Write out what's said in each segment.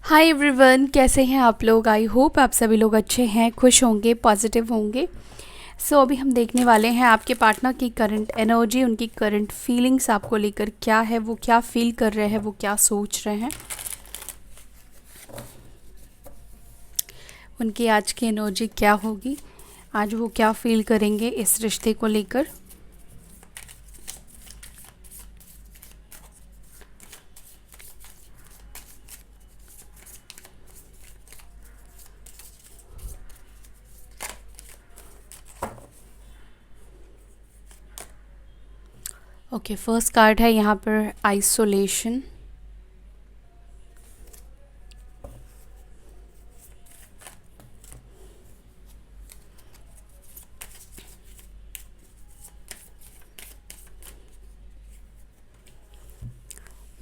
Hi everyone, कैसे हैं आप लोग। आई होप आप सभी लोग अच्छे हैं, खुश होंगे, पॉजिटिव होंगे। अभी हम देखने वाले हैं आपके पार्टनर की करंट एनर्जी, उनकी करंट फीलिंग्स आपको लेकर क्या है, वो क्या फील कर रहे हैं, वो क्या सोच रहे हैं, उनकी आज की एनर्जी क्या होगी, आज वो क्या फील करेंगे इस रिश्ते को लेकर। ओके, फर्स्ट कार्ड है यहाँ पर isolation.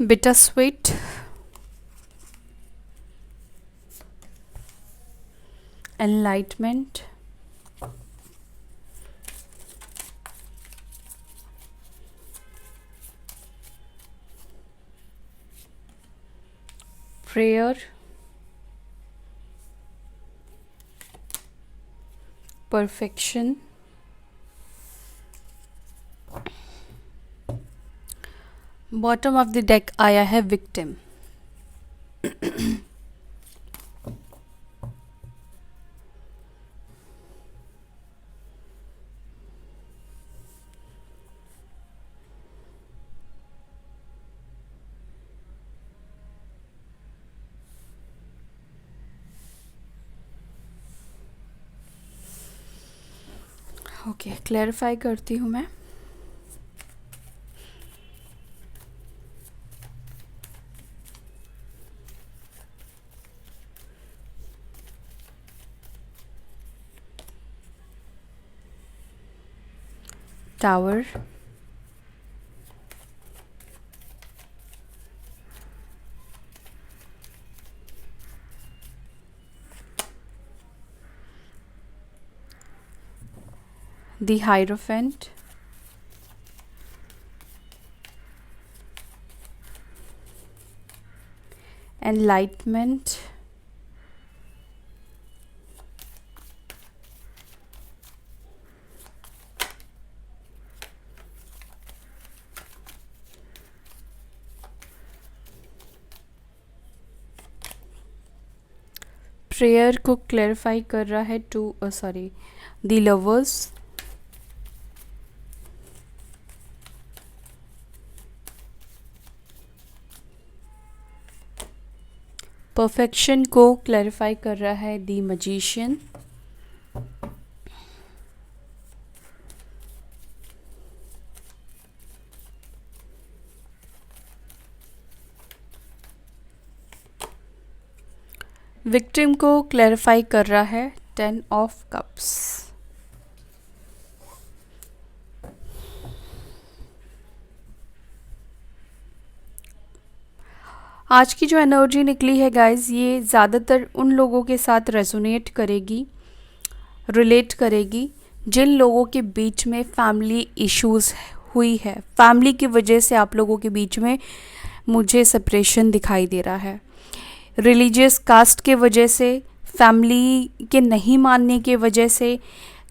Bitter sweet. Enlightenment. Prayer. Perfection. Bottom of the deck आया है विक्टिम। ओके, क्लैरिफाई करती हूँ मैं। Tower. The Hierophant। Enlightenment। Prayer को क्लैरिफाई कर रहा है द लवर्स। परफेक्शन को क्लैरिफाई कर रहा है द मैजिशियन। विक्टिम को क्लैरिफाई कर रहा है 10 ऑफ कप्स। आज की जो एनर्जी निकली है गाइस, ये ज़्यादातर उन लोगों के साथ रेजोनेट करेगी, रिलेट करेगी जिन लोगों के बीच में फैमिली इश्यूज हुई है। फैमिली की वजह से आप लोगों के बीच में मुझे सेपरेशन दिखाई दे रहा है। रिलीजियस कास्ट के वजह से, फैमिली के नहीं मानने के वजह से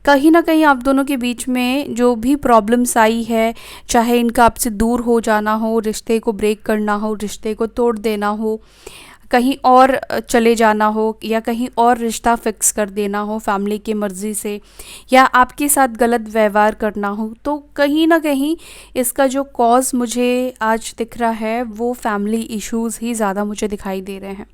कहीं ना कहीं आप दोनों के बीच में जो भी प्रॉब्लम्स आई है, चाहे इनका आपसे दूर हो जाना हो, रिश्ते को ब्रेक करना हो, रिश्ते को तोड़ देना हो, कहीं और चले जाना हो, या कहीं और रिश्ता फिक्स कर देना हो फैमिली की मर्ज़ी से, या आपके साथ गलत व्यवहार करना हो, तो कहीं ना कहीं इसका जो कॉज मुझे आज दिख रहा है वो फैमिली इश्यूज़ ही ज़्यादा मुझे दिखाई दे रहे हैं।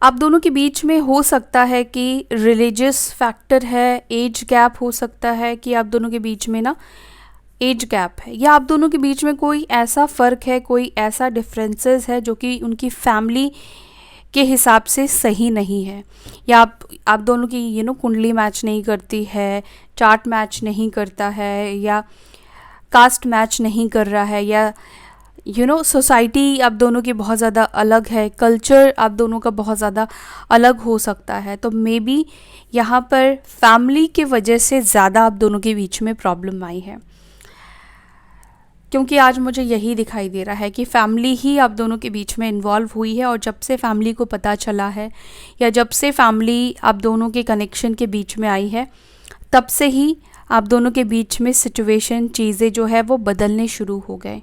आप दोनों के बीच में हो सकता है कि रिलीजियस फैक्टर है, एज गैप हो सकता है कि आप दोनों के बीच में ना एज गैप है, या आप दोनों के बीच में कोई ऐसा फ़र्क है, कोई ऐसा डिफरेंसेस है जो कि उनकी फैमिली के हिसाब से सही नहीं है, या आप दोनों की कुंडली मैच नहीं करती है, चार्ट मैच नहीं करता है, या कास्ट मैच नहीं कर रहा है, या सोसाइटी आप दोनों की बहुत ज़्यादा अलग है, कल्चर आप दोनों का बहुत ज़्यादा अलग हो सकता है। तो मे बी यहाँ पर फैमिली की वजह से ज़्यादा आप दोनों के बीच में प्रॉब्लम आई है। क्योंकि आज मुझे यही दिखाई दे रहा है कि फैमिली ही आप दोनों के बीच में इन्वॉल्व हुई है, और जब से फैमिली को पता चला है या जब से फैमिली आप दोनों के कनेक्शन के बीच में आई है, तब से ही आप दोनों के बीच में सिचुएशन, चीज़ें जो है वो बदलने शुरू हो गए।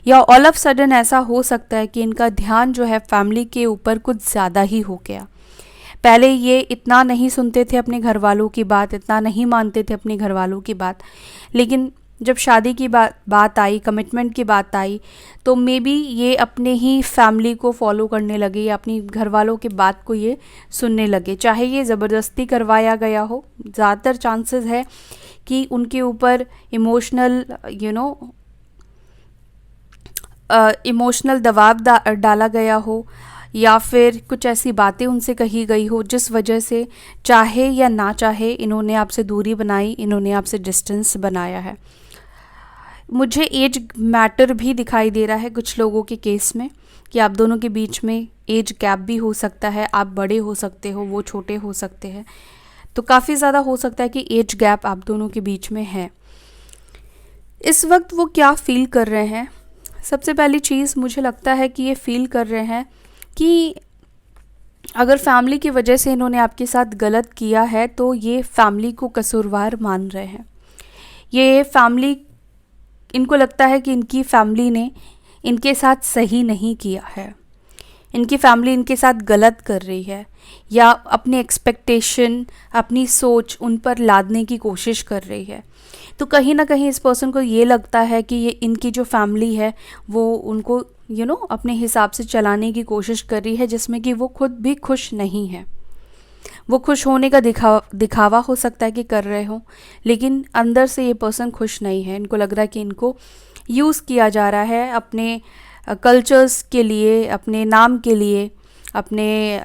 या ऑल ऑफ सडन ऐसा हो सकता है कि इनका ध्यान जो है फैमिली के ऊपर कुछ ज़्यादा ही हो गया। पहले ये इतना नहीं सुनते थे अपने घर वालों की बात, इतना नहीं मानते थे अपने घर वालों की बात, लेकिन जब शादी की बात आई, कमिटमेंट की बात आई, तो मे बी ये अपने ही फैमिली को फॉलो करने लगे या अपनी घर वालों की बात को ये सुनने लगे, चाहे ये ज़बरदस्ती करवाया गया हो। ज़्यादातर चांसेस है कि उनके ऊपर इमोशनल इमोशनल दबाव डाला गया हो, या फिर कुछ ऐसी बातें उनसे कही गई हो जिस वजह से चाहे या ना चाहे इन्होंने आपसे दूरी बनाई, इन्होंने आपसे डिस्टेंस बनाया है। मुझे एज मैटर भी दिखाई दे रहा है कुछ लोगों के केस में, कि आप दोनों के बीच में एज गैप भी हो सकता है। आप बड़े हो सकते हो, वो छोटे हो सकते हैं, तो काफ़ी ज़्यादा हो सकता है कि एज गैप आप दोनों के बीच में है। इस वक्त वो क्या फ़ील कर रहे हैं? सबसे पहली चीज़ मुझे लगता है कि ये फ़ील कर रहे हैं कि अगर फैमिली की वजह से इन्होंने आपके साथ गलत किया है तो ये फैमिली को कसूरवार मान रहे हैं। ये फैमिली, इनको लगता है कि इनकी फैमिली ने इनके साथ सही नहीं किया है, इनकी फैमिली इनके साथ गलत कर रही है, या अपनी एक्सपेक्टेशन, अपनी सोच उन पर लादने की कोशिश कर रही है। तो कहीं ना कहीं इस पर्सन को ये लगता है कि ये इनकी जो फैमिली है वो उनको अपने हिसाब से चलाने की कोशिश कर रही है, जिसमें कि वो खुद भी खुश नहीं है। वो खुश होने का दिखावा हो सकता है कि कर रहे हो, लेकिन अंदर से ये पर्सन खुश नहीं है। इनको लग रहा है कि इनको यूज़ किया जा रहा है अपने कल्चर्स के लिए, अपने नाम के लिए, अपने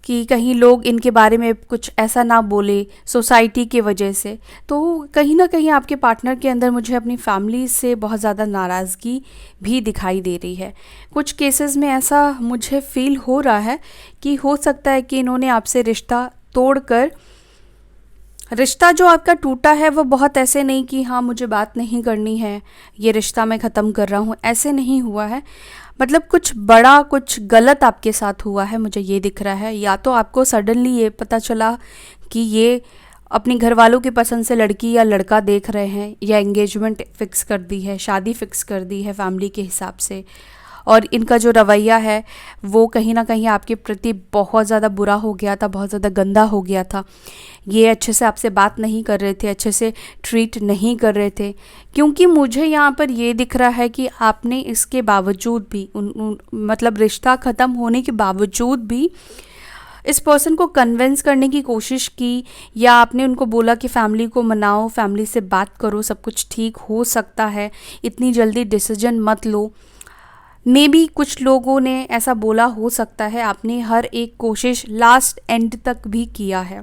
कि कहीं लोग इनके बारे में कुछ ऐसा ना बोले सोसाइटी की वजह से। तो कहीं ना कहीं आपके पार्टनर के अंदर मुझे अपनी फैमिली से बहुत ज़्यादा नाराज़गी भी दिखाई दे रही है। कुछ केसेस में ऐसा मुझे फ़ील हो रहा है कि हो सकता है कि इन्होंने आपसे रिश्ता तोड़कर, रिश्ता जो आपका टूटा है वो बहुत ऐसे नहीं कि हाँ मुझे बात नहीं करनी है, ये रिश्ता मैं ख़त्म कर रहा हूँ, ऐसे नहीं हुआ है। मतलब कुछ बड़ा, कुछ गलत आपके साथ हुआ है, मुझे ये दिख रहा है। या तो आपको सडनली ये पता चला कि ये अपने घर वालों की पसंद से लड़की या लड़का देख रहे हैं, या एंगेजमेंट फ़िक्स कर दी है, शादी फ़िक्स कर दी है फैमिली के हिसाब से, और इनका जो रवैया है वो कहीं ना कहीं आपके प्रति बहुत ज़्यादा बुरा हो गया था, बहुत ज़्यादा गंदा हो गया था। ये अच्छे से आपसे बात नहीं कर रहे थे, अच्छे से ट्रीट नहीं कर रहे थे, क्योंकि मुझे यहाँ पर ये दिख रहा है कि आपने इसके बावजूद भी मतलब रिश्ता ख़त्म होने के बावजूद भी इस पर्सन को कन्विंस करने की कोशिश की, या आपने उनको बोला कि फैमिली को मनाओ, फैमिली से बात करो, सब कुछ ठीक हो सकता है, इतनी जल्दी डिसीजन मत लो। मे बी कुछ लोगों ने ऐसा बोला हो सकता है। आपने हर एक कोशिश लास्ट एंड तक भी किया है।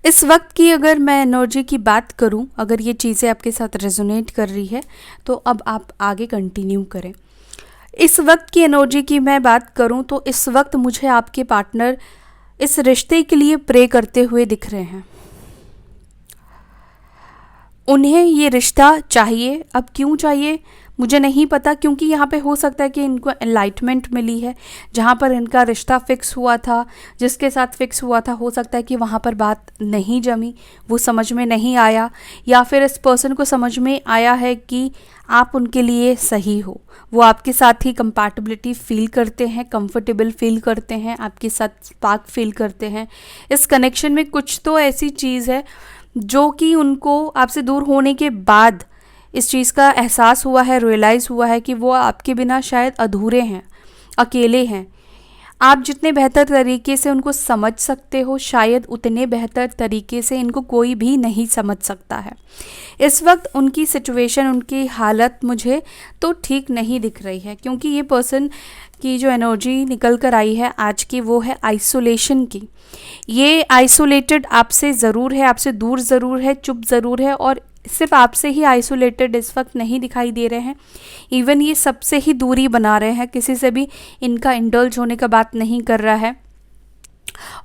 इस वक्त की अगर मैं एनर्जी की बात करूं, अगर ये चीज़ें आपके साथ रेजोनेट कर रही है तो अब आप आगे कंटिन्यू करें। इस वक्त की एनर्जी की मैं बात करूं तो इस वक्त मुझे आपके पार्टनर इस रिश्ते के लिए प्रे करते हुए दिख रहे हैं। उन्हें ये रिश्ता चाहिए। अब क्यों चाहिए मुझे नहीं पता, क्योंकि यहाँ पे हो सकता है कि इनको एनलाइटमेंट मिली है। जहाँ पर इनका रिश्ता फिक्स हुआ था, जिसके साथ फिक्स हुआ था, हो सकता है कि वहाँ पर बात नहीं जमी, वो समझ में नहीं आया, या फिर इस पर्सन को समझ में आया है कि आप उनके लिए सही हो, वो आपके साथ ही कंपैटिबिलिटी फील करते हैं, कंफर्टेबल फील करते हैं, आपके साथ स्पार्क फील करते हैं। इस कनेक्शन में कुछ तो ऐसी चीज़ है जो कि उनको आपसे दूर होने के बाद इस चीज़ का एहसास हुआ है, रियलाइज़ हुआ है कि वो आपके बिना शायद अधूरे हैं, अकेले हैं। आप जितने बेहतर तरीके से उनको समझ सकते हो, शायद उतने बेहतर तरीके से इनको कोई भी नहीं समझ सकता है। इस वक्त उनकी सिचुएशन, उनकी हालत मुझे तो ठीक नहीं दिख रही है, क्योंकि ये पर्सन की जो एनर्जी निकल कर आई है आज की, वो है आइसोलेशन की। ये आइसोलेटेड आपसे ज़रूर है, आपसे दूर ज़रूर है, चुप ज़रूर है, और सिर्फ आपसे ही आइसोलेटेड इस वक्त नहीं दिखाई दे रहे हैं। इवन ये सबसे ही दूरी बना रहे हैं, किसी से भी इनका इंडल्ज होने का बात नहीं कर रहा है।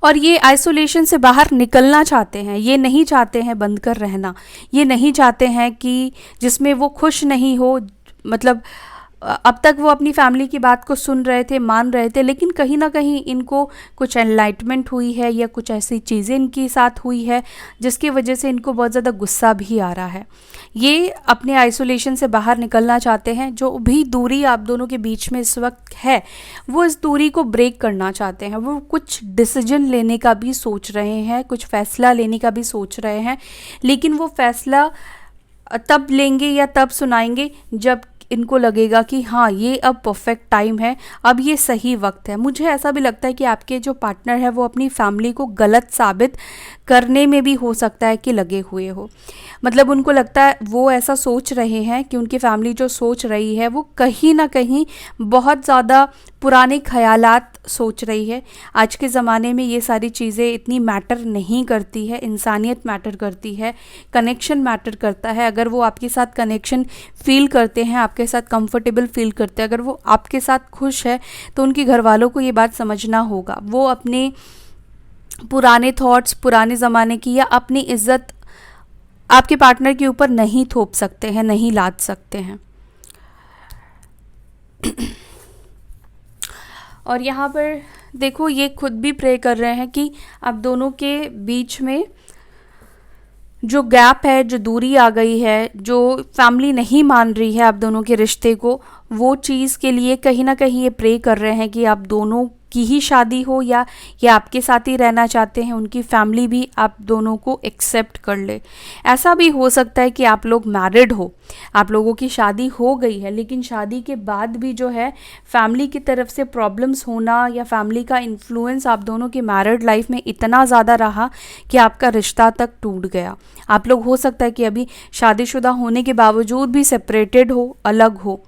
और ये आइसोलेशन से बाहर निकलना चाहते हैं, ये नहीं चाहते हैं बंद कर रहना, ये नहीं चाहते हैं कि जिसमें वो खुश नहीं हो। मतलब अब तक वो अपनी फैमिली की बात को सुन रहे थे, मान रहे थे, लेकिन कहीं ना कहीं इनको कुछ एनलाइटमेंट हुई है या कुछ ऐसी चीज़ें इनके साथ हुई है जिसकी वजह से इनको बहुत ज़्यादा गुस्सा भी आ रहा है। ये अपने आइसोलेशन से बाहर निकलना चाहते हैं। जो भी दूरी आप दोनों के बीच में इस वक्त है, वो इस दूरी को ब्रेक करना चाहते हैं। वो कुछ डिसीजन लेने का भी सोच रहे हैं, कुछ फैसला लेने का भी सोच रहे हैं, लेकिन वो फैसला तब लेंगे या तब सुनाएंगे जब इनको लगेगा कि हाँ, ये अब परफेक्ट टाइम है, अब ये सही वक्त है। मुझे ऐसा भी लगता है कि आपके जो पार्टनर है वो अपनी फैमिली को गलत साबित करने में भी हो सकता है कि लगे हुए हो। मतलब उनको लगता है, वो ऐसा सोच रहे हैं कि उनकी फैमिली जो सोच रही है वो कहीं ना कहीं बहुत ज़्यादा पुराने ख़यालात सोच रही है। आज के ज़माने में ये सारी चीज़ें इतनी मैटर नहीं करती है, इंसानियत मैटर करती है, कनेक्शन मैटर करता है। अगर वो आपके साथ कनेक्शन फ़ील करते हैं, आपके साथ कंफर्टेबल फ़ील करते हैं, अगर वो आपके साथ खुश है, तो उनके घर वालों को ये बात समझना होगा। वो अपने पुराने थॉट्स, पुराने ज़माने की या अपनी इज़्ज़त आपके पार्टनर के ऊपर नहीं थोप सकते हैं, नहीं लाद सकते हैं। और यहाँ पर देखो, ये खुद भी प्रे कर रहे हैं कि आप दोनों के बीच में जो गैप है, जो दूरी आ गई है, जो फैमिली नहीं मान रही है आप दोनों के रिश्ते को, वो चीज़ के लिए कहीं ना कहीं ये प्रे कर रहे हैं कि आप दोनों की ही शादी हो, या ये आपके साथ ही रहना चाहते हैं, उनकी फैमिली भी आप दोनों को एक्सेप्ट कर ले। ऐसा भी हो सकता है कि आप लोग मैरिड हो, आप लोगों की शादी हो गई है, लेकिन शादी के बाद भी जो है फैमिली की तरफ से प्रॉब्लम्स होना या फैमिली का इन्फ्लुएंस आप दोनों की मैरिड लाइफ में इतना ज़्यादा रहा कि आपका रिश्ता तक टूट गया। आप लोग हो सकता है कि अभी शादीशुदा होने के बावजूद भी सेपरेटेड हो, अलग हो।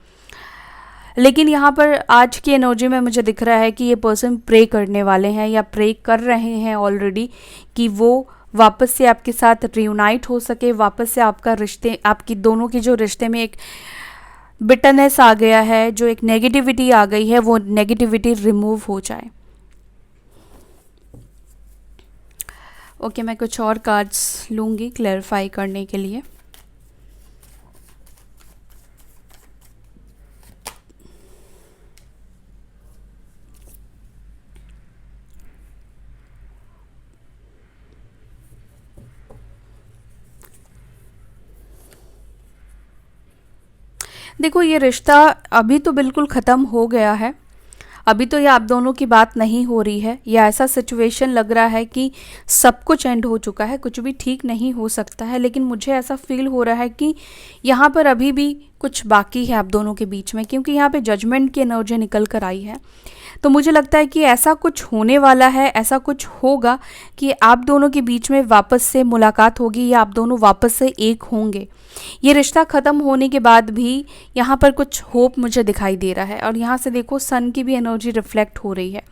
लेकिन यहाँ पर आज की एनर्जी में मुझे दिख रहा है कि ये पर्सन प्रे करने वाले हैं या प्रे कर रहे हैं ऑलरेडी, कि वो वापस से आपके साथ रियूनाइट हो सके, वापस से आपका रिश्ते, आपकी दोनों के जो रिश्ते में एक बिटरनेस आ गया है, जो एक नेगेटिविटी आ गई है, वो नेगेटिविटी रिमूव हो जाए। ओके, मैं कुछ और कार्ड्स लूँगी क्लैरिफाई करने के लिए। देखो, ये रिश्ता अभी तो बिल्कुल ख़त्म हो गया है। अभी तो ये आप दोनों की बात नहीं हो रही है, या ऐसा सिचुएशन लग रहा है कि सब कुछ एंड हो चुका है, कुछ भी ठीक नहीं हो सकता है। लेकिन मुझे ऐसा फील हो रहा है कि यहाँ पर अभी भी कुछ बाकी है आप दोनों के बीच में, क्योंकि यहाँ पे जजमेंट की एनर्जी निकल कर आई है। तो मुझे लगता है कि ऐसा कुछ होने वाला है, ऐसा कुछ होगा कि आप दोनों के बीच में वापस से मुलाकात होगी, या आप दोनों वापस से एक होंगे। ये रिश्ता ख़त्म होने के बाद भी यहाँ पर कुछ होप मुझे दिखाई दे रहा है। और यहाँ से देखो, सन की भी एनर्जी रिफ्लेक्ट हो रही है।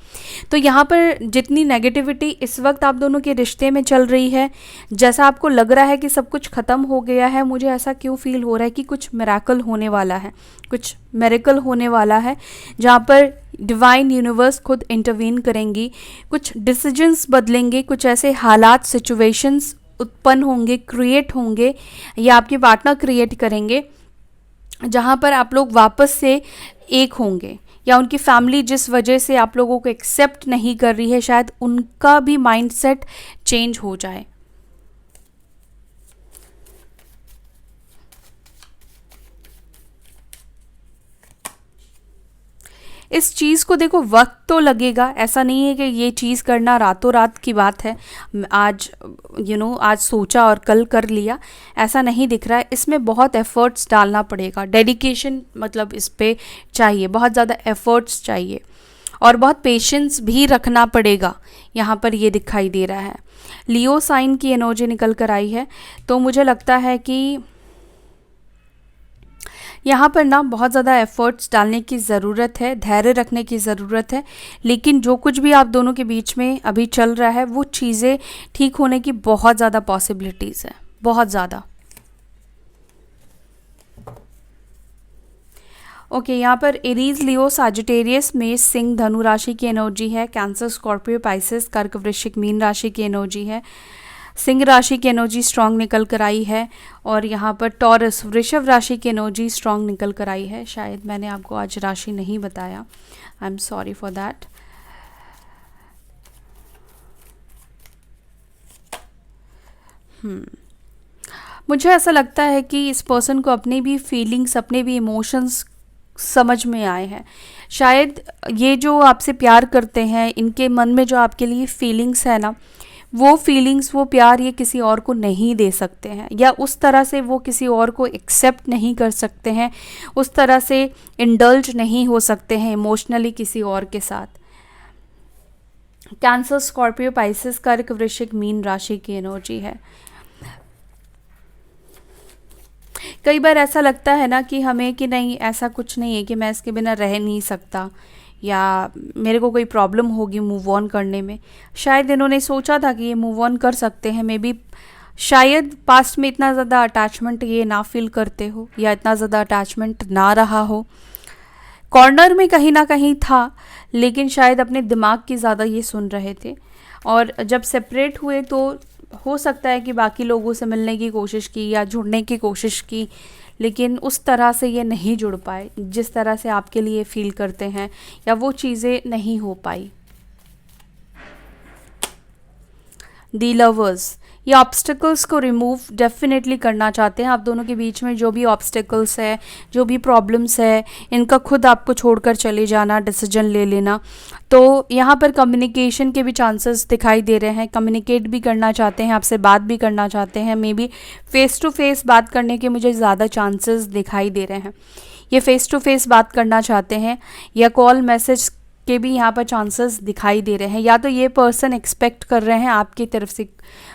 तो यहाँ पर जितनी नेगेटिविटी इस वक्त आप दोनों के रिश्ते में चल रही है, जैसा आपको लग रहा है कि सब कुछ ख़त्म हो गया है, मुझे ऐसा क्यों फील हो रहा है कि कुछ मिरेकल होने वाला है, कुछ मिरेकल होने वाला है, जहाँ पर डिवाइन यूनिवर्स खुद इंटरवीन करेंगी, कुछ डिसीजंस बदलेंगे, कुछ ऐसे हालात, सिचुएशंस उत्पन्न होंगे, क्रिएट होंगे, या आपके पार्टनर क्रिएट करेंगे, जहाँ पर आप लोग वापस से एक होंगे। या उनकी फैमिली जिस वजह से आप लोगों को एक्सेप्ट नहीं कर रही है, शायद उनका भी माइंडसेट चेंज हो जाए। इस चीज़ को देखो, वक्त तो लगेगा, ऐसा नहीं है कि ये चीज़ करना रातों रात की बात है, आज आज सोचा और कल कर लिया, ऐसा नहीं दिख रहा है। इसमें बहुत एफर्ट्स डालना पड़ेगा, डेडिकेशन मतलब इस पे चाहिए, बहुत ज़्यादा एफर्ट्स चाहिए, और बहुत पेशेंस भी रखना पड़ेगा। यहाँ पर ये दिखाई दे रहा है, लियो साइन की एनर्जी निकल कर आई है। तो मुझे लगता है कि यहाँ पर ना बहुत ज़्यादा एफर्ट्स डालने की ज़रूरत है, धैर्य रखने की ज़रूरत है। लेकिन जो कुछ भी आप दोनों के बीच में अभी चल रहा है, वो चीज़ें ठीक होने की बहुत ज़्यादा पॉसिबिलिटीज़ है, बहुत ज़्यादा। ओके, यहाँ पर एरीज, लियो, साजिटेरियस, मेष, सिंह, धनु राशि की एनर्जी है। कैंसर, स्कॉर्पियो, पाइसेस, कर्क, वृश्चिक, मीन राशि की एनर्जी है। सिंह राशि की एनर्जी स्ट्रांग निकल कर आई है। और यहाँ पर टॉरस, वृषभ राशि की एनर्जी स्ट्रांग निकल कर आई है। शायद मैंने आपको आज राशि नहीं बताया, I am sorry for that. मुझे ऐसा लगता है कि इस पर्सन को अपने भी फीलिंग्स, अपने भी इमोशंस समझ में आए हैं। शायद ये जो आपसे प्यार करते हैं, इनके मन में जो आपके लिए फीलिंग्स है ना, वो फीलिंग्स, वो प्यार ये किसी और को नहीं दे सकते हैं, या उस तरह से वो किसी और को एक्सेप्ट नहीं कर सकते हैं, उस तरह से इंडल्ज नहीं हो सकते हैं इमोशनली किसी और के साथ। कैंसर, स्कॉर्पियो, पाइसेस, कर्क, वृश्चिक, मीन राशि की एनर्जी है। कई बार ऐसा लगता है ना कि हमें कि नहीं, ऐसा कुछ नहीं है कि मैं इसके बिना रह नहीं सकता, या मेरे को कोई प्रॉब्लम होगी मूव ऑन करने में। शायद इन्होंने सोचा था कि ये मूव ऑन कर सकते हैं, मे बी शायद पास्ट में इतना ज़्यादा अटैचमेंट ये ना फील करते हो, या इतना ज़्यादा अटैचमेंट ना रहा हो। कॉर्नर में कहीं ना कहीं था, लेकिन शायद अपने दिमाग की ज़्यादा ये सुन रहे थे। और जब सेपरेट हुए तो हो सकता है कि बाकी लोगों से मिलने की कोशिश की या जुड़ने की कोशिश की, लेकिन उस तरह से ये नहीं जुड़ पाए जिस तरह से आपके लिए फील करते हैं, या वो चीज़ें नहीं हो पाई। दी लवर्स, ये ऑब्स्टिकल्स को रिमूव डेफिनेटली करना चाहते हैं। आप दोनों के बीच में जो भी ऑब्स्टिकल्स है, जो भी प्रॉब्लम्स है, इनका खुद आपको छोड़कर चले जाना, डिसीजन ले लेना। तो यहाँ पर कम्युनिकेशन के भी चांसेस दिखाई दे रहे हैं। कम्युनिकेट भी करना चाहते हैं, आपसे बात भी करना चाहते हैं। Maybe face to face बात करने के मुझे ज़्यादा चांसेस दिखाई दे रहे हैं। ये फेस टू फेस बात करना चाहते हैं, या कॉल मैसेज के भी यहाँ पर चांसेस दिखाई दे रहे हैं। या तो ये पर्सन एक्सपेक्ट कर रहे हैं आपकी तरफ से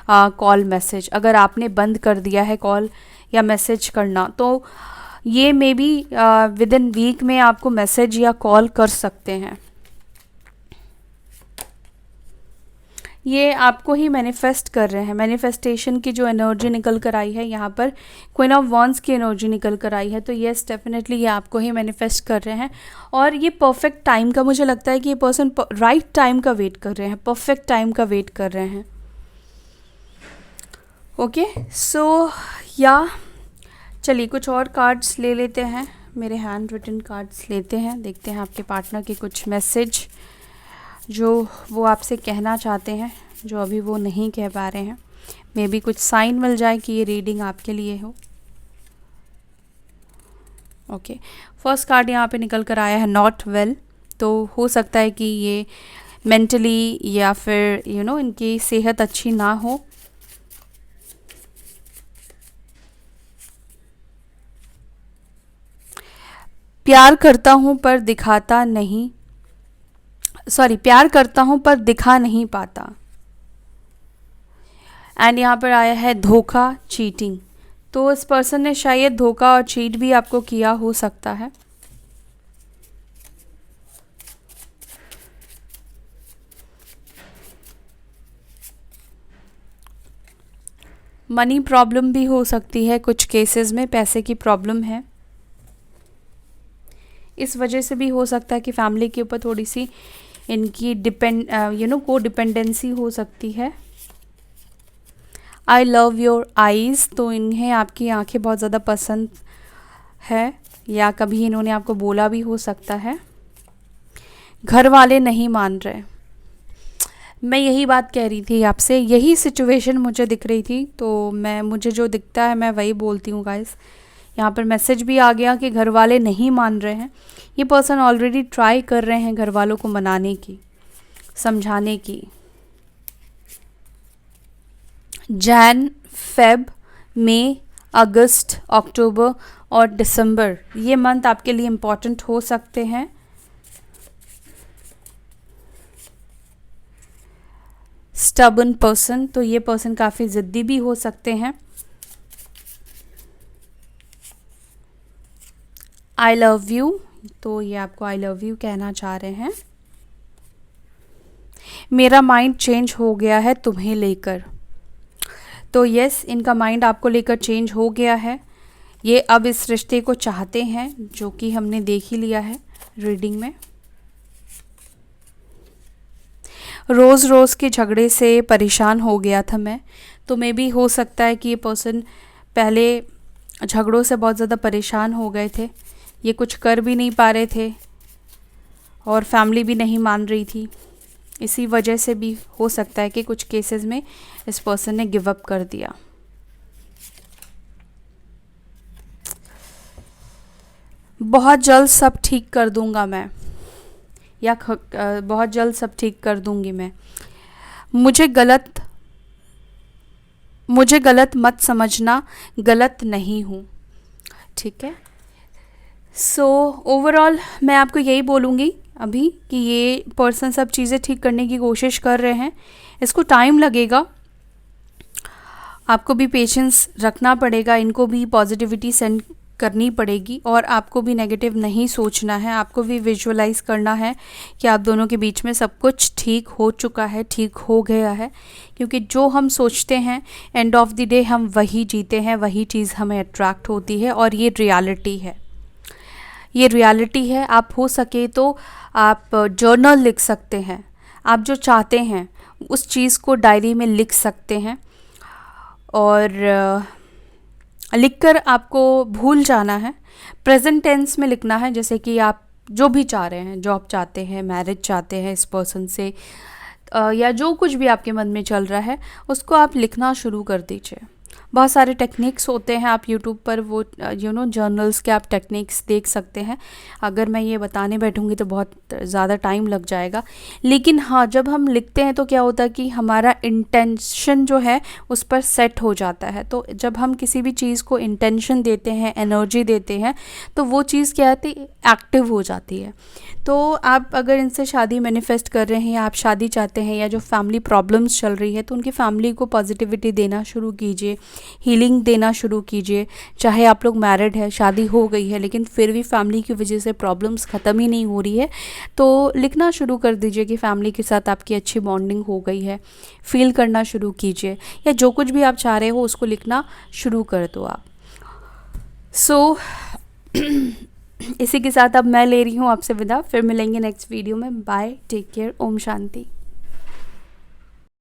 कॉल मैसेज। अगर आपने बंद कर दिया है कॉल या मैसेज करना, तो ये maybe within week में आपको मैसेज या कॉल कर सकते हैं। ये आपको ही मैनिफेस्ट कर रहे हैं। मैनिफेस्टेशन की जो एनर्जी निकल कर आई है, यहाँ पर क्वीन ऑफ वॉन्ड्स की एनर्जी निकल कर आई है। तो येस, डेफिनेटली ये आपको ही मैनिफेस्ट कर रहे हैं। और ये परफेक्ट टाइम का, मुझे लगता है कि ये पर्सन राइट टाइम का वेट कर रहे हैं, परफेक्ट टाइम का वेट कर रहे हैं। ओके, सो या चलिए कुछ और कार्ड्स ले लेते हैं, मेरे हैंड रिटन कार्ड्स लेते हैं। देखते हैं आपके पार्टनर के कुछ मैसेज जो वो आपसे कहना चाहते हैं, जो अभी वो नहीं कह पा रहे हैं। मे बी कुछ साइन मिल जाए कि ये रीडिंग आपके लिए हो। ओके, फर्स्ट कार्ड यहाँ पे निकल कर आया है नॉट वेल। तो हो सकता है कि ये मेंटली या फिर इनकी सेहत अच्छी ना हो। प्यार करता हूँ पर दिखाता नहीं, प्यार करता हूँ पर दिखा नहीं पाता। एंड यहाँ पर आया है धोखा, चीटिंग। तो इस पर्सन ने शायद धोखा और चीट भी आपको किया हो सकता है। मनी प्रॉब्लम भी हो सकती है, कुछ केसेस में पैसे की प्रॉब्लम है। इस वजह से भी हो सकता है कि फैमिली के ऊपर थोड़ी सी इनकी को डिपेंडेंसी हो सकती है। आई लव योर आईज़, तो इन्हें आपकी आंखें बहुत ज़्यादा पसंद है, या कभी इन्होंने आपको बोला भी हो सकता है। घर वाले नहीं मान रहे, मैं यही बात कह रही थी आपसे, यही सिचुएशन मुझे दिख रही थी। तो मुझे जो दिखता है मैं वही बोलती हूँ गाइस। यहाँ पर मैसेज भी आ गया कि घर वाले नहीं मान रहे हैं। ये पर्सन ऑलरेडी ट्राई कर रहे हैं घर वालों को मनाने की, समझाने की। जैन, फेब, मई, अगस्त, अक्टूबर और दिसंबर, ये मंथ आपके लिए इम्पॉर्टेंट हो सकते हैं। स्टबन पर्सन, तो ये पर्सन काफ़ी ज़िद्दी भी हो सकते हैं। आई लव यू, तो ये आपको आई लव यू कहना चाह रहे हैं। मेरा माइंड चेंज हो गया है तुम्हें लेकर, तो यस, इनका माइंड आपको लेकर चेंज हो गया है। ये अब इस रिश्ते को चाहते हैं, जो कि हमने देख ही लिया है रीडिंग में। रोज़ रोज़ के झगड़े से परेशान हो गया था मैं, तो मे भी हो सकता है कि ये पर्सन पहले झगड़ों से बहुत ज़्यादा परेशान हो गए थे, ये कुछ कर भी नहीं पा रहे थे और फैमिली भी नहीं मान रही थी। इसी वजह से भी हो सकता है कि कुछ केसेस में इस पर्सन ने गिव अप कर दिया। बहुत जल्द सब ठीक कर दूंगा मैं, या बहुत जल्द सब ठीक कर दूंगी मैं। मुझे गलत मत समझना, गलत नहीं हूँ। ठीक है, सो ओवरऑल मैं आपको यही बोलूँगी अभी कि ये पर्सन सब चीज़ें ठीक करने की कोशिश कर रहे हैं। इसको टाइम लगेगा, आपको भी पेशेंस रखना पड़ेगा, इनको भी पॉजिटिविटी सेंड करनी पड़ेगी और आपको भी नेगेटिव नहीं सोचना है। आपको भी विजुअलाइज करना है कि आप दोनों के बीच में सब कुछ ठीक हो चुका है, ठीक हो गया है। क्योंकि जो हम सोचते हैं एंड ऑफ द डे हम वही जीते हैं, वही चीज़ हमें अट्रैक्ट होती है और ये रियलिटी है, ये रियलिटी है। आप हो सके तो आप जर्नल लिख सकते हैं, आप जो चाहते हैं उस चीज़ को डायरी में लिख सकते हैं और लिखकर आपको भूल जाना है, प्रेजेंट टेंस में लिखना है। जैसे कि आप जो भी चाह रहे हैं, जॉब चाहते हैं, मैरिज चाहते हैं इस पर्सन से, या जो कुछ भी आपके मन में चल रहा है उसको आप लिखना शुरू कर दीजिए। बहुत सारे टेक्निक्स होते हैं, आप यूट्यूब पर वो जर्नल्स के आप टेक्निक्स देख सकते हैं। अगर मैं ये बताने बैठूंगी तो बहुत ज़्यादा टाइम लग जाएगा, लेकिन हाँ, जब हम लिखते हैं तो क्या होता है कि हमारा इंटेंशन जो है उस पर सेट हो जाता है। तो जब हम किसी भी चीज़ को इंटेंशन देते हैं, एनर्जी देते हैं, तो वो चीज़ क्या होती है, एक्टिव हो जाती है। तो आप अगर इनसे शादी मैनिफेस्ट कर रहे हैं या आप शादी चाहते हैं, या जो फैमिली प्रॉब्लम्स चल रही है, तो उनकी फैमिली को पॉजिटिविटी देना शुरू कीजिए, हीलिंग देना शुरू कीजिए। चाहे आप लोग मैरिड है, शादी हो गई है, लेकिन फिर भी फैमिली की वजह से प्रॉब्लम्स ख़त्म ही नहीं हो रही है, तो लिखना शुरू कर दीजिए कि फैमिली के साथ आपकी अच्छी बॉन्डिंग हो गई है। फील करना शुरू कीजिए, या जो कुछ भी आप चाह रहे हो उसको लिखना शुरू कर दो आप। सो इसी के साथ अब मैं ले रही हूँ आपसे विदा, फिर मिलेंगे नेक्स्ट वीडियो में। Bye, take care, Om Shanti.